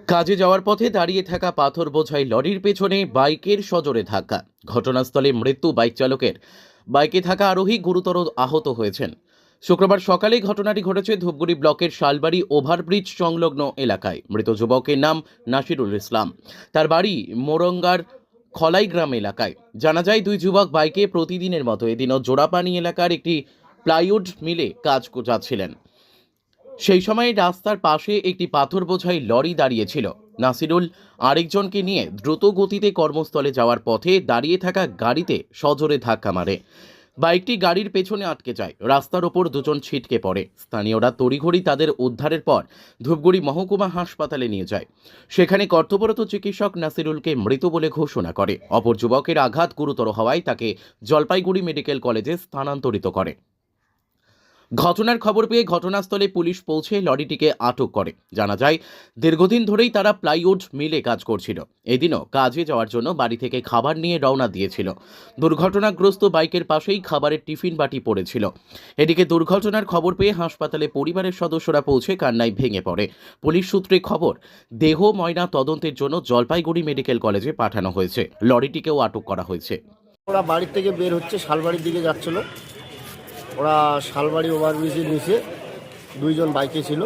কাজে যাওয়ার পথে দাঁড়িয়ে থাকা পাথর বোঝাই লরির পেছনে বাইকের সজোরে ধাক্কা। ঘটনাস্থলে মৃত্যু বাইক চালকের। বাইকে থাকা আরোহী গুরুতর আহত হয়েছেন। শুক্রবার সকালে ঘটনাটি ঘটেছে ধূপগুড়ি ব্লকের শালবাড়ি ওভারব্রিজ সংলগ্ন এলাকায়। মৃত যুবকের নাম নাসিরুল ইসলাম। তার বাড়ি মোরঙ্গার খলাই গ্রাম এলাকায়। জানা যায়, দুই যুবক বাইকে প্রতিদিনের মতো এদিনও জোড়াপানি এলাকার একটি প্লাইউড মিলে কাজ যাচ্ছিলেন। সেই সময় রাস্তার পাশে একটি পাথর বোঝাই লরি দাঁড়িয়েছিল। নাসিরুল আরেকজনকে নিয়ে দ্রুত গতিতে কর্মস্থলে যাওয়ার পথে দাঁড়িয়ে থাকা গাড়িতে সজোরে ধাক্কা মারে। বাইকটি গাড়ির পেছনে আটকে যায়। রাস্তার ওপর দুজন ছিটকে পড়ে। স্থানীয়রা তড়িঘড়ি তাদের উদ্ধারের পর ধূপগুড়ি মহকুমা হাসপাতালে নিয়ে যায়। সেখানে কর্তব্যরত চিকিৎসক নাসিরুলকে মৃত বলে ঘোষণা করে। অপর যুবকের আঘাত গুরুতর হওয়ায় তাকে জলপাইগুড়ি মেডিকেল কলেজে স্থানান্তরিত করে। ঘটনার খবর পেয়ে ঘটনাস্থলে পুলিশ পৌঁছে লরিটিকে আটক করে। জানা যায়, দীর্ঘদিন ধরেই তারা প্লাইউড মিলে কাজ করছিল। এদিনও কাজে যাওয়ার জন্য বাড়ি থেকে খাবার নিয়ে রওনা দিয়েছিল। দুর্ঘটনাগ্রস্ত বাইকের পাশেই খাবারের টিফিন বাটি পড়েছিল। এদিকে দুর্ঘটনার খবর পেয়ে হাসপাতালে পরিবারের সদস্যরা পৌঁছে কান্নায় ভেঙে পড়ে। পুলিশ সূত্রে খবর, দেহ ময়না তদন্তের জন্য জলপাইগুড়ি মেডিকেল কলেজে পাঠানো হয়েছে। লরিটিকেও আটক করা হয়েছে। ওরা বাড়ি থেকে বের হচ্ছে, শালবাড়ির দিকে যাচ্ছিল। ওরা শালবাড়ি ওভারব্রিজের নিচে দুইজন বাইকে ছিল,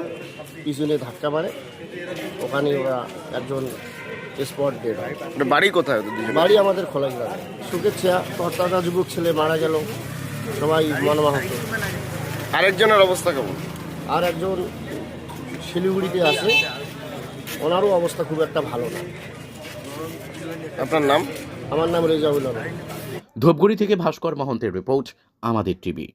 পিছনে ধাক্কা মারে। ওখানে ওরা একজন স্পট ডেড হয়। বাড়ি কোথায় ওদের দুজনের? বাড়ি আমাদের খোলা গ্রামে। সুখের ছেয়া তরতাজা যুবক ছেলে মারা গেল, সবাই মর্মাহত। আরেকজনের অবস্থা কেমন? আর একজন শিলিগুড়িতে আছে, ওনারও অবস্থা খুব একটা ভালো না। আপনার নাম? আমার নাম রেজাউল আলম। ধূপগুড়ি থেকে ভাস্কর মহন্তের রিপোর্ট, আমাদের টিভি।